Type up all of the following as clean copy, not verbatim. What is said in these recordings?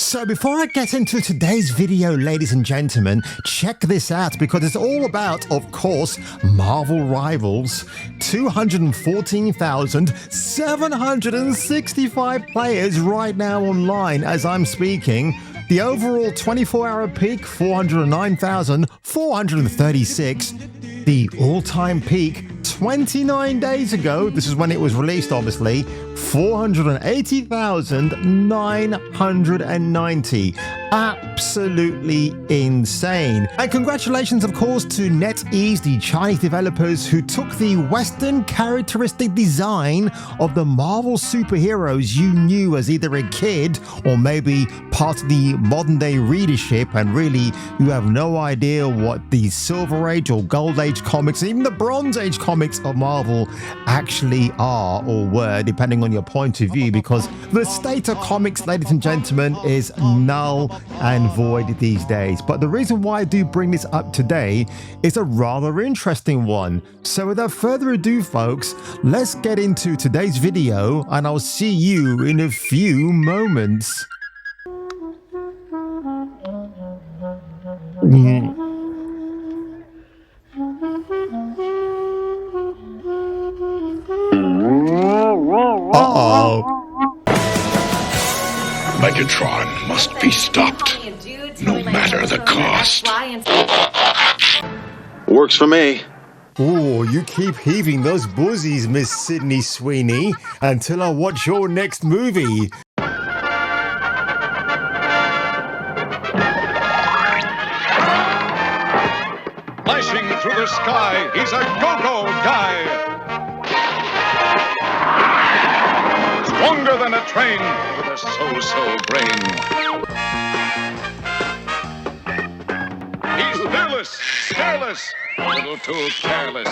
So before I get into today's video, ladies and gentlemen, check this out because it's all about, of course, Marvel Rivals. 214,765 players right now online as I'm speaking. The overall 24-hour peak, 409,436. The all-time peak, 29 days ago, this is when it was released obviously, 480,990. Absolutely insane. And congratulations of course to NetEase, the Chinese developers who took the Western characteristic design of the Marvel superheroes you knew as either a kid or maybe part of the modern day readership, and really you have no idea what the Silver Age or Gold Age comics, even the Bronze Age comics of Marvel actually are or were, depending on your point of view, because the state of comics, ladies and gentlemen, is null and void these days. But the reason why I do bring this up today is a rather interesting one. So without further ado, folks, let's get into today's video and I'll see you in a few moments. Uh-oh. Megatron must be stopped, no matter the cost. Works for me. Oh, you keep heaving those bosoms, Miss Sydney Sweeney, until I watch your next movie. Flashing through the sky, he's a go-go guy. Stronger than a train with a so-so brain. He's fearless, careless, a little too careless.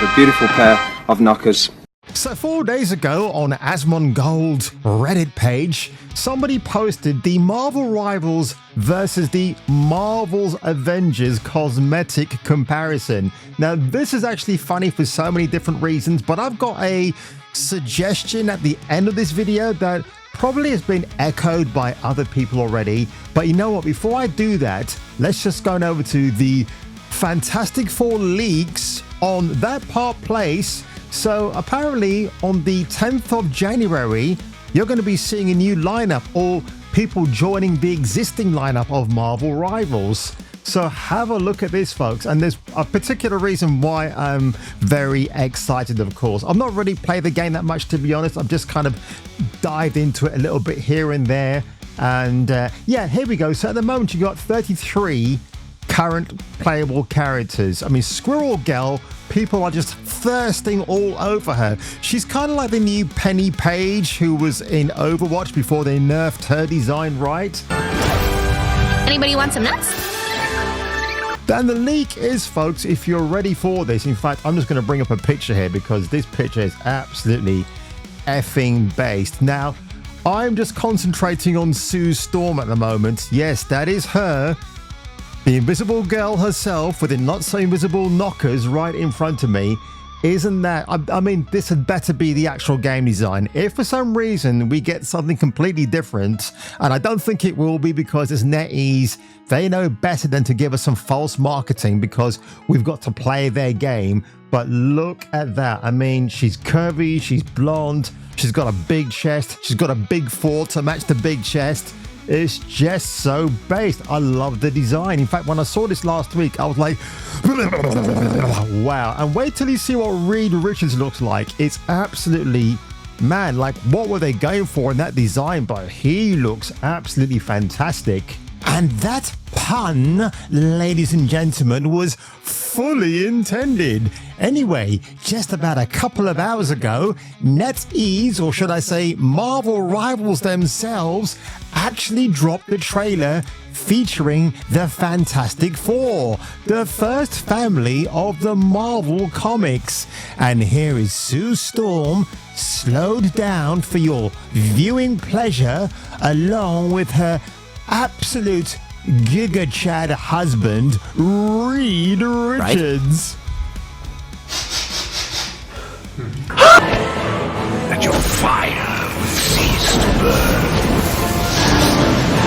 A beautiful pair of knockers. So 4 days ago on Asmongold Reddit page, somebody posted the Marvel Rivals versus the Marvel's Avengers cosmetic comparison. Now this is actually funny for so many different reasons, but I've got a suggestion at the end of this video that probably has been echoed by other people already. But you know what, before I do that, let's just go over to the Fantastic Four leaks on that part place. So apparently on the 10th of January, you're going to be seeing a new lineup or people joining the existing lineup of Marvel Rivals. So have a look at this, folks. And there's a particular reason why I'm very excited, of course. I've not really played the game that much, to be honest. I've just kind of dived into it a little bit here and there. And yeah, here we go. So at the moment, you got 33 current playable characters. I mean, Squirrel Girl, people are just thirsting all over her. She's kind of like the new Penny Page who was in Overwatch before they nerfed her design, right? Anybody want some nuts? And the leak is, folks, if you're ready for this, in fact, I'm just going to bring up a picture here because this picture is absolutely effing based. Now, I'm just concentrating on Sue Storm at the moment. Yes, that is her. The invisible girl herself with the not so invisible knockers right in front of me. Isn't that, I mean, this had better be the actual game design. If for some reason we get something completely different, and I don't think it will be because it's NetEase, they know better than to give us some false marketing because we've got to play their game. But look at that. I mean, she's curvy, she's blonde, she's got a big chest, she's got a big fort to match the big chest. It's just so based. I love the design. In fact, when I saw this last week, I was like, wow. And wait till you see what Reed Richards looks like. It's absolutely, man, like what were they going for in that design? But he looks absolutely fantastic. And that pun, ladies and gentlemen, was fully intended. Anyway, just about a couple of hours ago, NetEase, or should I say Marvel Rivals themselves, actually dropped the trailer featuring the Fantastic Four, the first family of the Marvel Comics. And here is Sue Storm, slowed down for your viewing pleasure, along with her absolute Giga Chad husband, Reed Richards. Right. fire will cease to burn.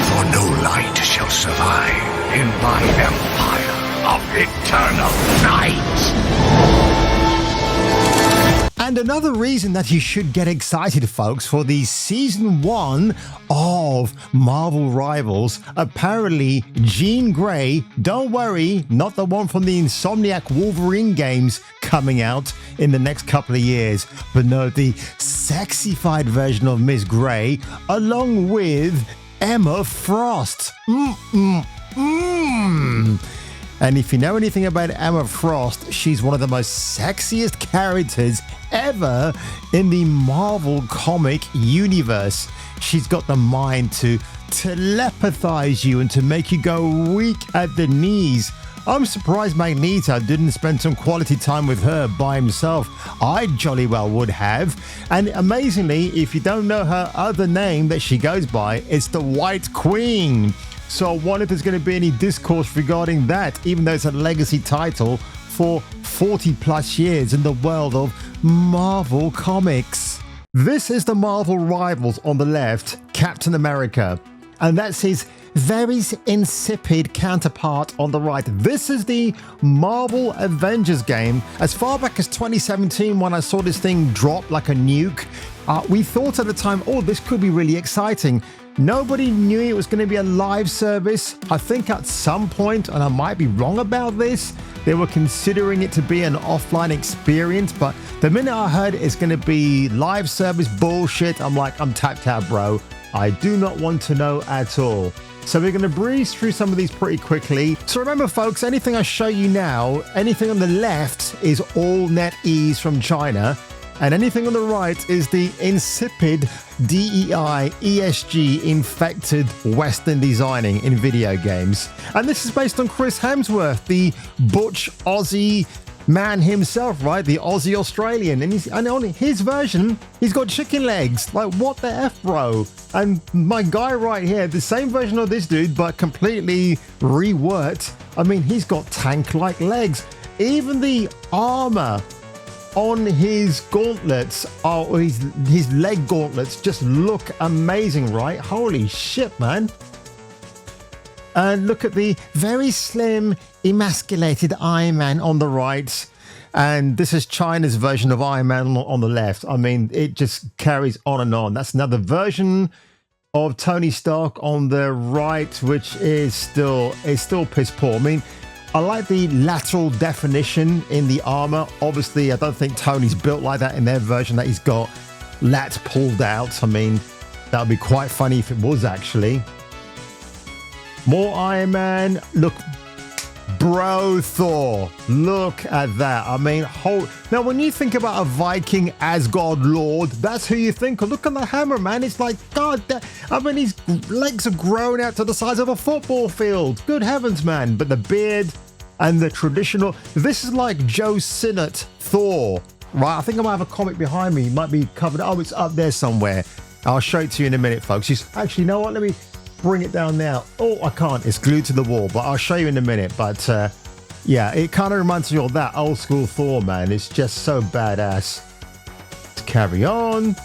For no light shall survive in my empire of eternal night. And another reason that you should get excited, folks, for the season 1 of Marvel Rivals. Apparently, Jean Grey, don't worry, not the one from the Insomniac Wolverine games coming out in the next couple of years, but no, the sexified version of Miss Grey, along with Emma Frost. And if you know anything about Emma Frost, she's one of the most sexiest characters ever in the Marvel comic universe. She's got the mind to telepathize you and to make you go weak at the knees. I'm surprised Magneto didn't spend some quality time with her by himself. I jolly well would have. And amazingly, if you don't know her other name that she goes by, it's the White Queen. So I wonder if there's going to be any discourse regarding that, even though it's a legacy title for 40 plus years in the world of Marvel Comics. This is the Marvel Rivals on the left, Captain America. And that's his very insipid counterpart on the right. This is the Marvel Avengers game. As far back as 2017, when I saw this thing drop like a nuke, we thought at the time, oh, this could be really exciting. Nobody knew it was going to be a live service. I think at some point, and I might be wrong about this, they were considering it to be an offline experience, but the minute I heard it's going to be live service bullshit, I'm like, I'm tapped out, bro. I do not want to know at all. So we're going to breeze through some of these pretty quickly. So remember, folks, anything I show you now, anything on the left is all NetEase from China. And anything on the right is the insipid DEI ESG infected Western designing in video games. And this is based on Chris Hemsworth, the butch Aussie man himself, right? The Aussie Australian. And on his version, he's got chicken legs. Like, what the F, bro? And my guy right here, the same version of this dude, but completely reworked. I mean, he's got tank-like legs. Even the armor on his gauntlets, or his leg gauntlets, just look amazing, right? Holy shit, man. And look at the very slim, emasculated Iron Man on the right. And this is China's version of Iron Man on the left. I mean, it just carries on and on. That's another version of Tony Stark on the right, which is still piss poor. I mean, I like the lateral definition in the armor. Obviously, I don't think Tony's built like that in their version, that he's got lats pulled out. I mean, that would be quite funny if it was, actually. More Iron Man. Look, bro, Thor. Look at that. I mean, now when you think about a Viking Asgard Lord, that's who you think of. Look at the hammer, man. It's like, God, I mean, his legs have grown out to the size of a football field. Good heavens, man. But the beard and the traditional, this is like Joe Sinnott Thor, right? I think I might have a comic behind me. It might be covered. Oh, it's up there somewhere. I'll show it to you in a minute, folks. Actually, you know what? Let me bring it down now. Oh, I can't. It's glued to the wall, but I'll show you in a minute. But yeah, it kind of reminds me of that old school Thor, man. It's just so badass. Let's carry on. Is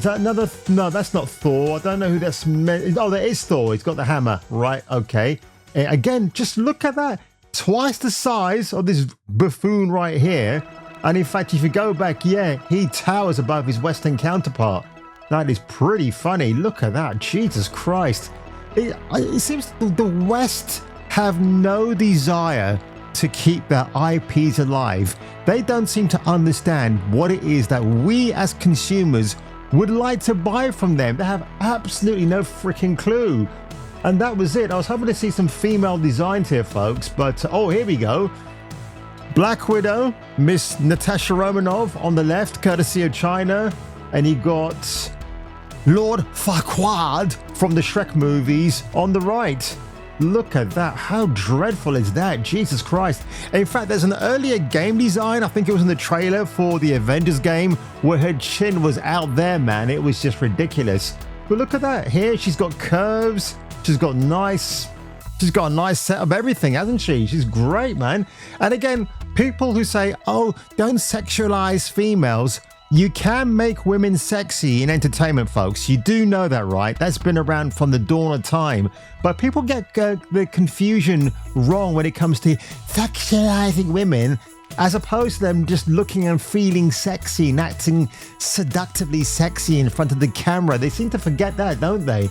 that another? No, that's not Thor. I don't know who that's meant. Oh, that is Thor. He's got the hammer. Right, okay. Again, just look at that. Twice the size of this buffoon right here. And in fact, if you go back, yeah, he towers above his Western counterpart. That is pretty funny. Look at that. Jesus Christ. It seems the West have no desire to keep their IPs alive. They don't seem to understand what it is that we as consumers would like to buy from them. They have absolutely no freaking clue. And that was it. I was hoping to see some female designs here, folks. But, oh, here we go. Black Widow, Miss Natasha Romanoff on the left, courtesy of China. And you got Lord Farquaad from the Shrek movies on the right. Look at that. How dreadful is that? Jesus Christ. In fact, there's an earlier game design. I think it was in the trailer for the Avengers game where her chin was out there, man. It was just ridiculous. But look at that. Here, she's got curves. She's got a nice set of everything, hasn't she? She's great, man. And again, people who say, oh, don't sexualize females. You can make women sexy in entertainment, folks. You do know that, right? That's been around from the dawn of time. But people get the confusion wrong when it comes to sexualizing women, as opposed to them just looking and feeling sexy and acting seductively sexy in front of the camera. They seem to forget that, don't they?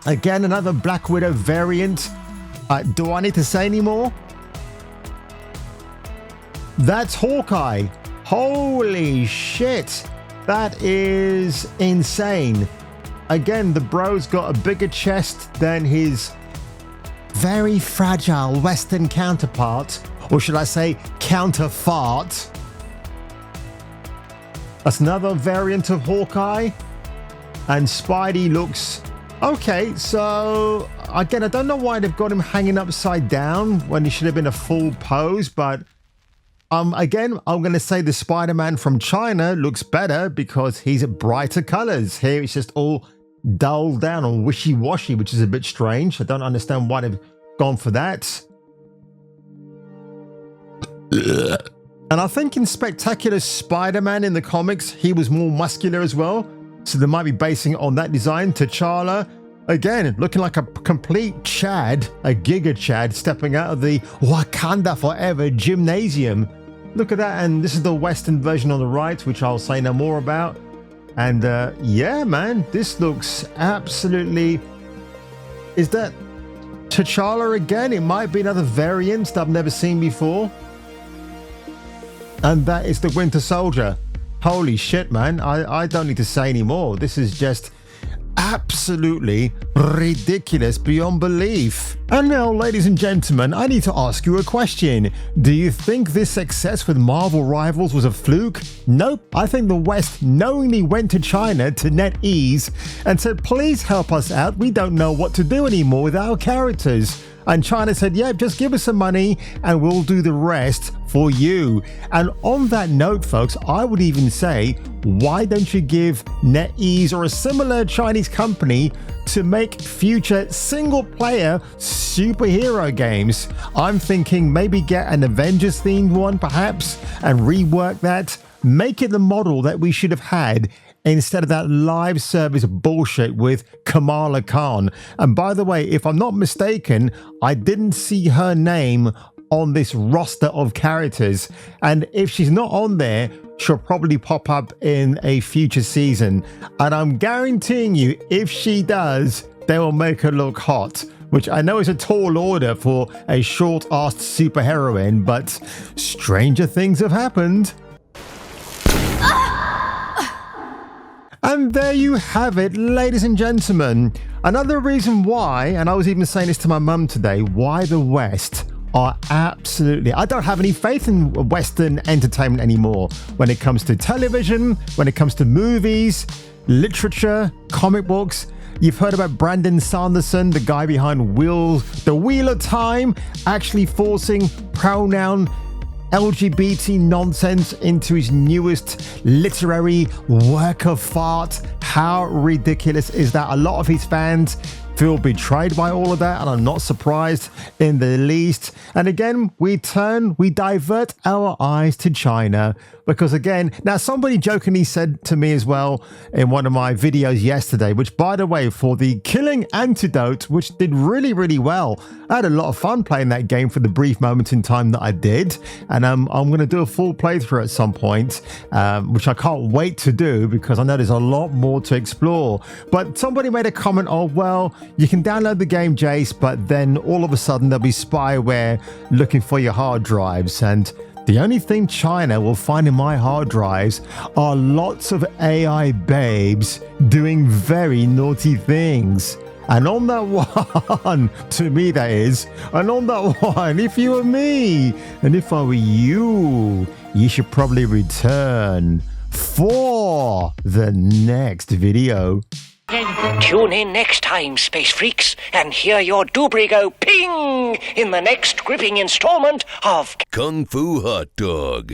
Again, another Black Widow variant. Do I need to say any more? That's Hawkeye. Holy shit. That is insane. Again, the bro's got a bigger chest than his very fragile Western counterpart, or should I say counterfart. That's another variant of Hawkeye. And Spidey looks okay. So again, I don't know why they've got him hanging upside down when he should have been a full pose, but again, I'm going to say the Spider-Man from China looks better because he's at brighter colors. Here it's just all dulled down and wishy-washy, which is a bit strange. I don't understand why they've gone for that. And I think in Spectacular Spider-Man in the comics, he was more muscular as well. So they might be basing it on that design. T'Challa, again, looking like a complete Chad, a Giga Chad, stepping out of the Wakanda Forever gymnasium. Look at that. And this is the Western version on the right, which I'll say no more about. And yeah, man, this looks absolutely... Is that T'Challa again? It might be another variant that I've never seen before. And that is the Winter Soldier. Holy shit, man. I don't need to say any more. This is just absolutely ridiculous beyond belief. And now, ladies and gentlemen, I need to ask you a question. Do you think this success with Marvel Rivals was a fluke? Nope. I think the West knowingly went to China, to NetEase, and said, please help us out. We don't know what to do anymore with our characters. And China said, yeah, just give us some money and we'll do the rest for you. And on that note, folks, I would even say, why don't you give NetEase or a similar Chinese company to make future single-player superhero games? I'm thinking maybe get an Avengers-themed one, perhaps, and rework that. Make it the model that we should have had instead of that live service bullshit with Kamala Khan. And by the way, if I'm not mistaken, I didn't see her name on this roster of characters. And if she's not on there, she'll probably pop up in a future season. And I'm guaranteeing you, if she does, they will make her look hot, which I know is a tall order for a short-assed superheroine, but stranger things have happened. And there you have it, ladies and gentlemen. Another reason why, and I was even saying this to my mum today, why the West are absolutely... I don't have any faith in Western entertainment anymore when it comes to television, when it comes to movies, literature, comic books. You've heard about Brandon Sanderson, the guy behind The Wheel of Time, actually forcing pronoun LGBT nonsense into his newest literary work of fart. How ridiculous is that? A lot of his fans feel betrayed by all of that, and I'm not surprised in the least. And again, we divert our eyes to China because again, now somebody jokingly said to me as well in one of my videos yesterday, which by the way, for the Killing Antidote, which did really, really well. I had a lot of fun playing that game for the brief moment in time that I did. And I'm going to do a full playthrough at some point, which I can't wait to do because I know there's a lot more to explore. But somebody made a comment, oh, well, you can download the game, Jace, but then all of a sudden there'll be spyware looking for your hard drives. And the only thing China will find in my hard drives are lots of AI babes doing very naughty things. And on that one, to me that is, and on that one, if you were me, and if I were you, you should probably return for the next video. Tune in next time, Space Freaks, and hear your doobry go ping in the next gripping installment of Kung Fu Hot Dog.